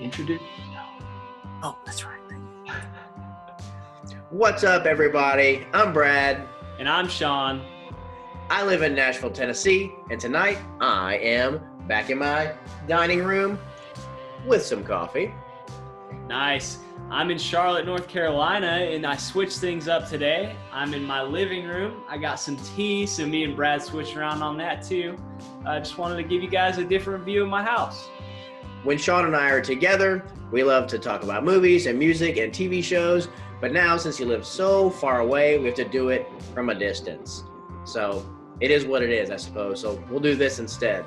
Introduce. No. Oh, that's right. What's up, everybody? I'm Brad. And I'm Sean. I live in Nashville, Tennessee, and tonight I am back in my dining room with some coffee. Nice. I'm in Charlotte, North Carolina, and I switched things up today. I'm in my living room. I got some tea, so me and Brad switched around on that too. I just wanted to give you guys a different view of my house. When Sean and I are together, we love to talk about movies and music and TV shows, but now since he lives so far away, we have to do it from a distance. So it is what it is, I suppose. So we'll do this instead.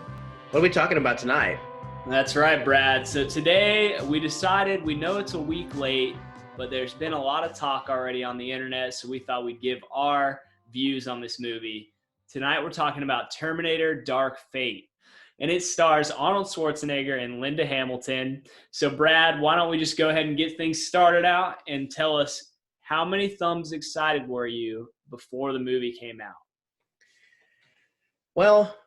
What are we talking about tonight? That's right, Brad. So today we decided, we know it's a week late, but there's been a lot of talk already on the internet, so we thought we'd give our views on this movie. Tonight we're talking about Terminator Dark Fate, and it stars Arnold Schwarzenegger and Linda Hamilton. So Brad, why don't we just go ahead and get things started out and tell us how many thumbs excited were you before the movie came out? Well,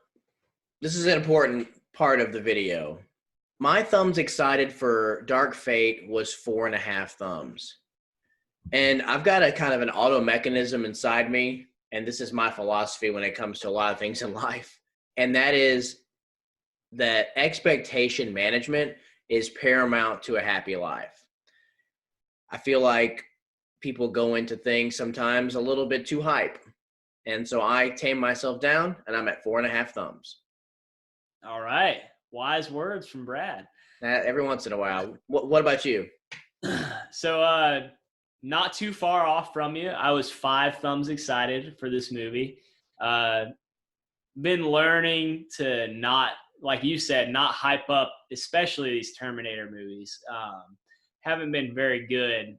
this is an important part of the video. My thumbs excited for Dark Fate was 4.5 thumbs. And I've got a kind of an auto mechanism inside me, and this is my philosophy when it comes to a lot of things in life, and that is that expectation management is paramount to a happy life. I feel like people go into things sometimes a little bit too hype, and so I tame myself down, and I'm at 4.5 thumbs. All right. Wise words from Brad. Every once in a while. What about you? So, not too far off from you. I was 5 thumbs excited for this movie. Been learning to not, like you said, not hype up, especially these Terminator movies. Haven't been very good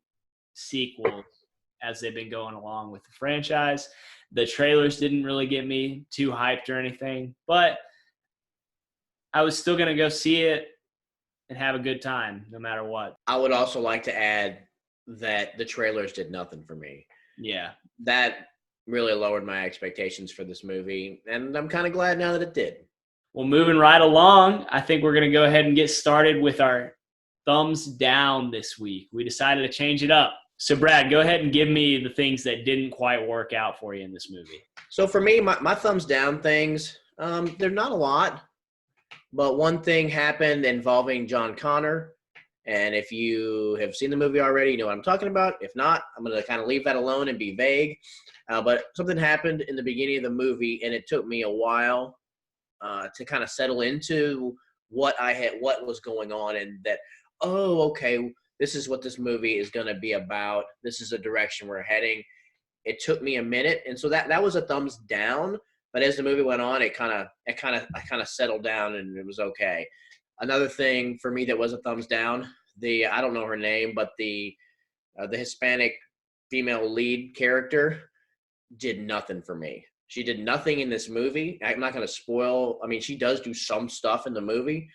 sequels as they've been going along with the franchise. The trailers didn't really get me too hyped or anything, but I was still going to go see it and have a good time no matter what. I would also like to add that the trailers did nothing for me. Yeah. That really lowered my expectations for this movie, and I'm kind of glad now that it did. Well, moving right along, I think we're going to go ahead and get started with our thumbs down this week. We decided to change it up. So, Brad, go ahead and give me the things that didn't quite work out for you in this movie. So for me, my thumbs down things, they're not a lot. But one thing happened involving John Connor, and if you have seen the movie already, you know what I'm talking about. If not, I'm going to kind of leave that alone and be vague. But something happened in the beginning of the movie, and it took me a while to kind of settle into what was going on, and that, oh, okay, this is what this movie is going to be about. This is the direction we're heading. It took me a minute, and so that was a thumbs down. But as the movie went on, I kind of settled down, and it was okay. Another thing for me that was a thumbs down, I don't know her name, but the Hispanic female lead character did nothing for me. She did nothing in this movie. I'm not going to spoil. I mean, she does do some stuff in the movie,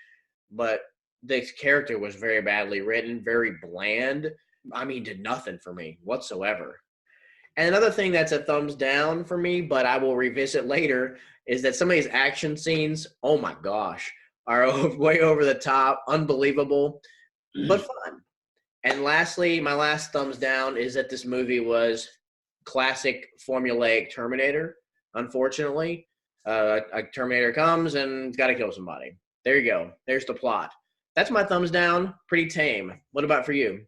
but this character was very badly written, very bland. I mean, did nothing for me whatsoever. And another thing that's a thumbs down for me, but I will revisit later, is that some of these action scenes, oh my gosh, are way over the top, unbelievable, but fun. And lastly, my last thumbs down is that this movie was classic formulaic Terminator, unfortunately. A Terminator comes and it's got to kill somebody. There you go. There's the plot. That's my thumbs down. Pretty tame. What about for you?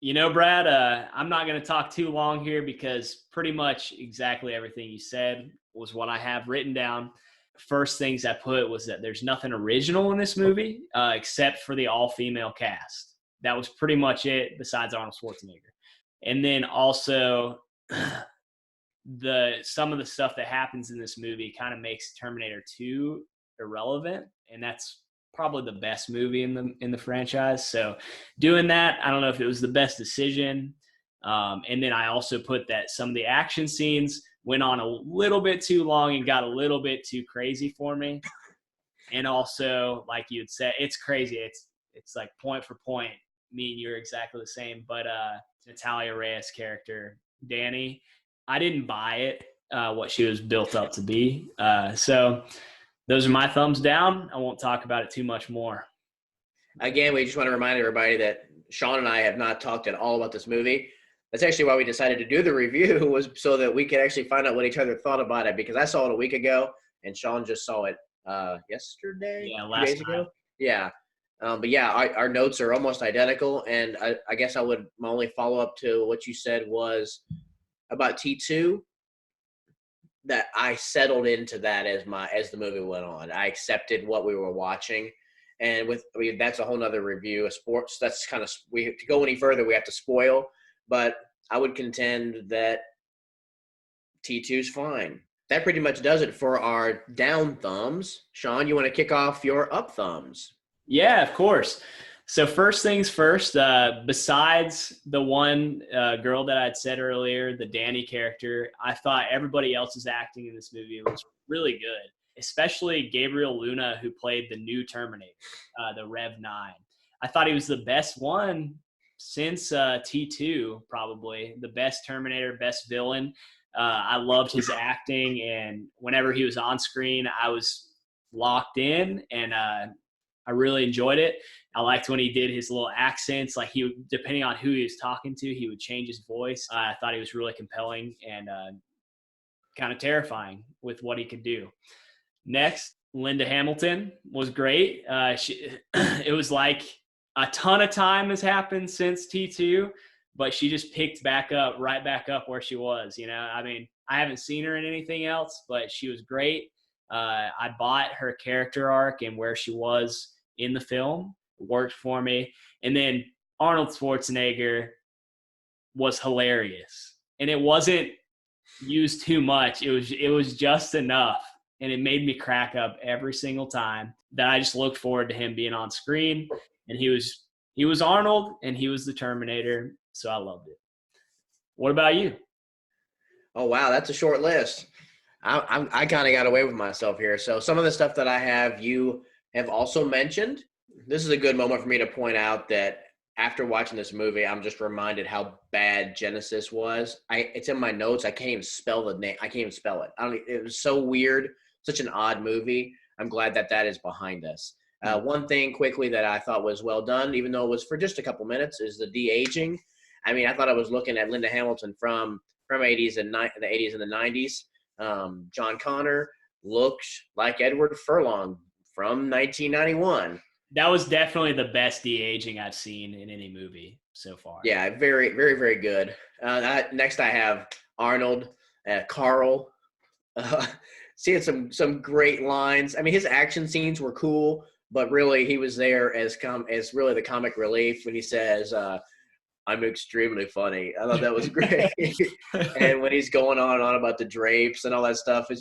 You know, Brad, I'm not going to talk too long here because pretty much exactly everything you said was what I have written down. First things I put was that there's nothing original in this movie except for the all-female cast. That was pretty much it besides Arnold Schwarzenegger. And then also some of the stuff that happens in this movie kind of makes Terminator 2 irrelevant, and that's probably the best movie in the franchise. So doing that, I don't know if it was the best decision. And then I also put that some of the action scenes went on a little bit too long and got a little bit too crazy for me. And also, like you had said, it's crazy. It's like point for point. Me and you're exactly the same. But Natalia Reyes' character, Danny, I didn't buy it, what she was built up to be. So those are my thumbs down. I won't talk about it too much more. Again, we just want to remind everybody that Sean and I have not talked at all about this movie. That's actually why we decided to do the review, was so that we could actually find out what each other thought about it, because I saw it a week ago and Sean just saw it yesterday, Yeah, 2 days last ago. night. Yeah. But yeah, our notes are almost identical. And I guess my only follow up to what you said was about T2, that I settled into that as the movie went on. I accepted what we were watching, and that's a whole nother review of sports. That's kind of, we to go any further, we have to spoil. But I would contend that T2's fine. That pretty much does it for our down thumbs. Sean, you want to kick off your up thumbs? Yeah, of course. So first things first, besides the one girl that I'd said earlier, the Danny character, I thought everybody else's acting in this movie was really good, especially Gabriel Luna, who played the new Terminator, the Rev 9. I thought he was the best one since T2, probably. The best Terminator, best villain. I loved his acting, and whenever he was on screen, I was locked in, and I really enjoyed it. I liked when he did his little accents. Like depending on who he was talking to, he would change his voice. I thought he was really compelling and kind of terrifying with what he could do. Next, Linda Hamilton was great. It was like a ton of time has happened since T2, but she just picked right back up where she was. I mean, I haven't seen her in anything else, but she was great. I bought her character arc and where she was in the film. It worked for me. And then Arnold Schwarzenegger was hilarious. And it wasn't used too much. It was just enough. And it made me crack up every single time that I just looked forward to him being on screen. And he was Arnold and he was the Terminator. So I loved it. What about you? Oh wow, that's a short list. I kind of got away with myself here. So some of the stuff that I have, you have also mentioned. This is a good moment for me to point out that after watching this movie, I'm just reminded how bad Genesis was. It's in my notes. I can't even spell the name. I can't even spell it. It was so weird, such an odd movie. I'm glad that is behind us. One thing quickly that I thought was well done, even though it was for just a couple minutes, is the de-aging. I mean, I thought I was looking at Linda Hamilton from 80s and the 80s and the 90s. John Connor looks like Edward Furlong from 1991. That was definitely the best de-aging I've seen in any movie so far. Yeah, very, very, very good. Next, I have Arnold, Carl, seeing some great lines. I mean, his action scenes were cool, but really he was there as really the comic relief when he says, "I'm extremely funny." I thought that was great. And when he's going on and on about the drapes and all that stuff, it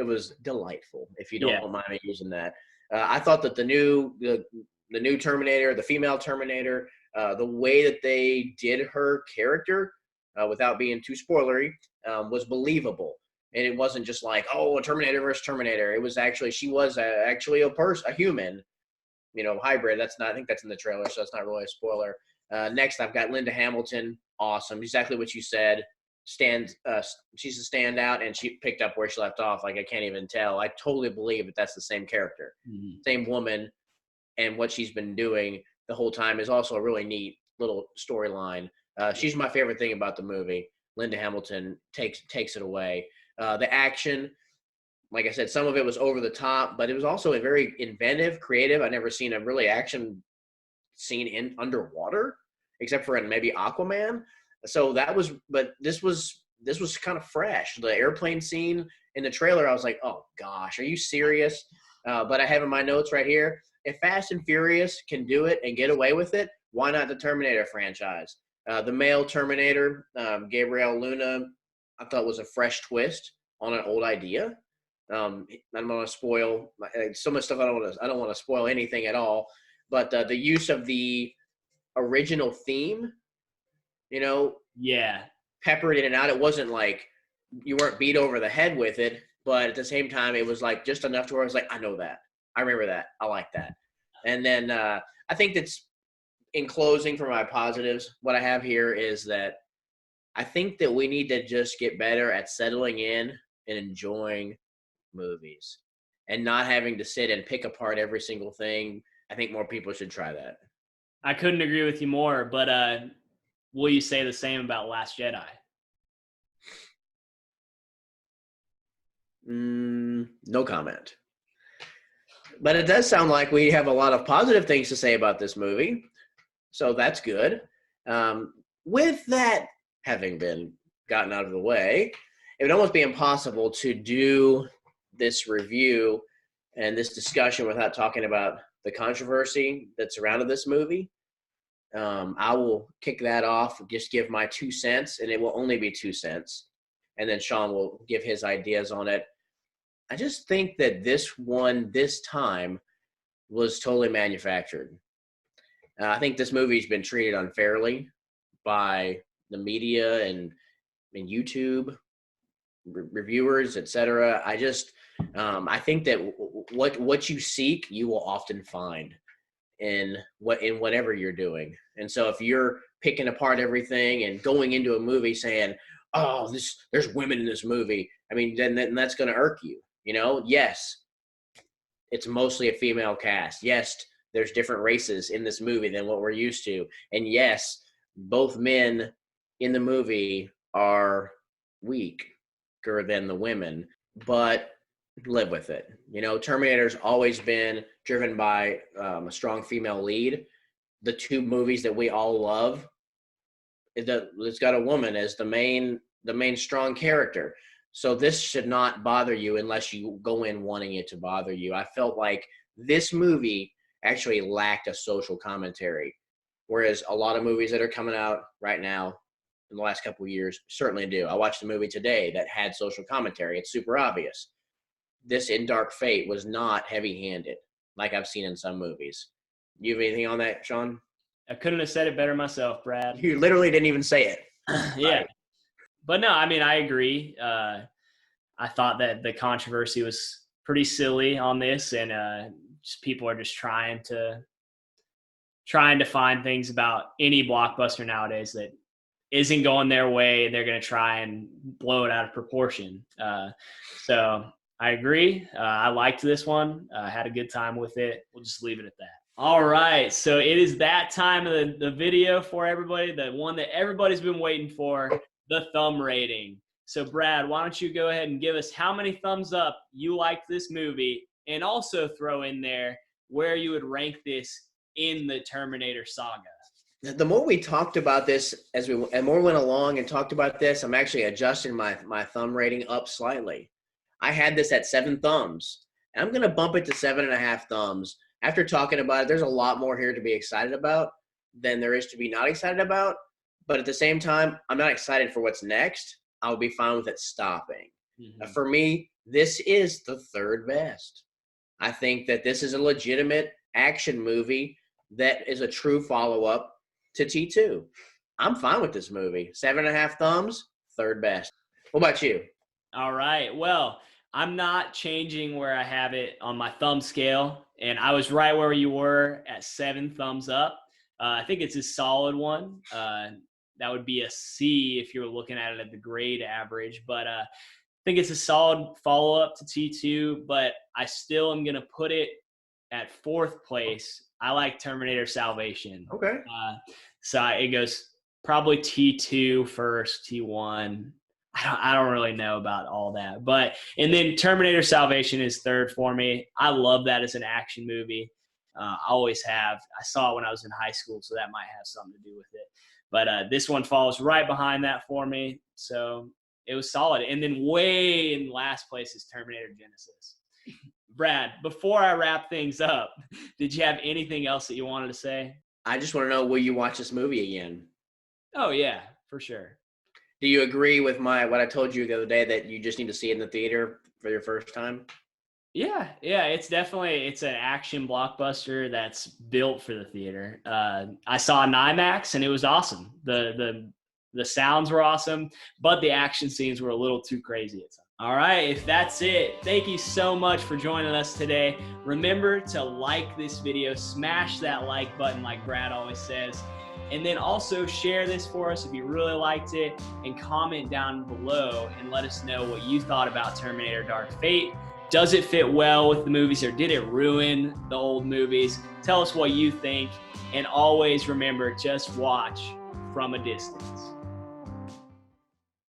was delightful. If you don't mind me using that, I thought that the new Terminator, the female Terminator, the way that they did her character, without being too spoilery, was believable. And it wasn't just like, oh, a Terminator versus Terminator. It was actually, she was actually a human, hybrid. I think that's in the trailer, so it's not really a spoiler. Next, I've got Linda Hamilton. Awesome. Exactly what you said. She's a standout, and she picked up where she left off. Like, I can't even tell. I totally believe that that's the same character, same woman, and what she's been doing the whole time is also a really neat little storyline. She's my favorite thing about the movie. Linda Hamilton takes it away. The action, like I said, some of it was over the top, but it was also a very inventive, creative. I've never seen a really action scene in underwater, except for in maybe Aquaman. So but this was kind of fresh. The airplane scene in the trailer, I was like, oh gosh, are you serious? But I have in my notes right here, if Fast and Furious can do it and get away with it, why not the Terminator franchise? The male Terminator, Gabriel Luna, I thought was a fresh twist on an old idea. I'm going to spoil so much stuff. I don't want to spoil anything at all. But the use of the original theme, peppered in and out. It wasn't like you weren't beat over the head with it, but at the same time, it was like just enough to where I was like, I know that, I remember that, I like that. And then I think that's, in closing, for my positives, what I have here is that I think that we need to just get better at settling in and enjoying movies. and not having to sit and pick apart every single thing. I think more people should try that. I couldn't agree with you more, but will you say the same about Last Jedi? No comment. But it does sound like we have a lot of positive things to say about this movie, so that's good. With that having been gotten out of the way, it would almost be impossible to do this review and this discussion without talking about the controversy that surrounded this movie. I will kick that off, just give my 2 cents, and it will only be 2 cents. And then Sean will give his ideas on it. I just think that this one, this time, was totally manufactured. I think this movie's been treated unfairly by the media and YouTube reviewers, etc. I think that what you seek, you will often find in whatever you're doing. And so if you're picking apart everything and going into a movie saying, "Oh, there's women in this movie," I mean, then that's going to irk you. Yes, it's mostly a female cast. Yes, there's different races in this movie than what we're used to. And yes, both men in the movie are weaker than the women, but live with it. Terminator's always been driven by a strong female lead. The 2 movies that we all love, it's got a woman as the main strong character. So this should not bother you unless you go in wanting it to bother you. I felt like this movie actually lacked a social commentary, whereas a lot of movies that are coming out right now in the last couple of years certainly do. I watched a movie today that had social commentary. It's super obvious. This In Dark Fate was not heavy-handed like I've seen in some movies. You have anything on that, Sean? I couldn't have said it better myself, Brad. You literally didn't even say it. Yeah. Right. But no, I mean, I agree. I thought that the controversy was pretty silly on this, and just people are just trying to find things about any blockbuster nowadays that isn't going their way. They're going to try and blow it out of proportion. So I agree. I liked this one. I had a good time with it. We'll just leave it at that. All right. So it is that time of the video for everybody, the one that everybody's been waiting for, the thumb rating. So Brad, why don't you go ahead and give us how many thumbs up you liked this movie, and also throw in there where you would rank this in the Terminator saga. The more we talked about this, and more went along and talked about this, I'm actually adjusting my thumb rating up slightly. I had this at 7 thumbs. And I'm going to bump it to 7.5 thumbs. After talking about it, there's a lot more here to be excited about than there is to be not excited about. But at the same time, I'm not excited for what's next. I'll be fine with it stopping. Mm-hmm. For me, this is the 3rd best. I think that this is a legitimate action movie that is a true follow-up to T2. I'm fine with this movie. 7.5 thumbs, 3rd best. What about you? All right. Well, I'm not changing where I have it on my thumb scale, and I was right where you were at 7 thumbs up. I think it's a solid one. That would be a C if you were looking at it at the grade average, but I think it's a solid follow-up to T2, but I still am going to put it at 4th place. I like Terminator Salvation. Okay. So it goes probably T2 first, T1. I don't really know about all that, and then Terminator Salvation is 3rd for me. I love that as an action movie. I always have. I saw it when I was in high school, so that might have something to do with it. But this one falls right behind that for me, so it was solid. And then way in last place is Terminator Genesis. Brad, before I wrap things up, did you have anything else that you wanted to say? I just want to know, will you watch this movie again? Oh, yeah, for sure. Do you agree with what I told you the other day, that you just need to see it in the theater for your first time? Yeah, it's an action blockbuster that's built for the theater. I saw an IMAX and it was awesome. The sounds were awesome, but the action scenes were a little too crazy at times. All right, if that's it, thank you so much for joining us today. Remember to like this video, smash that like button like Brad always says, and then also share this for us if you really liked it, and comment down below and let us know what you thought about Terminator Dark Fate. Does it fit well with the movies, or did it ruin the old movies? Tell us what you think, and always remember, just watch from a distance.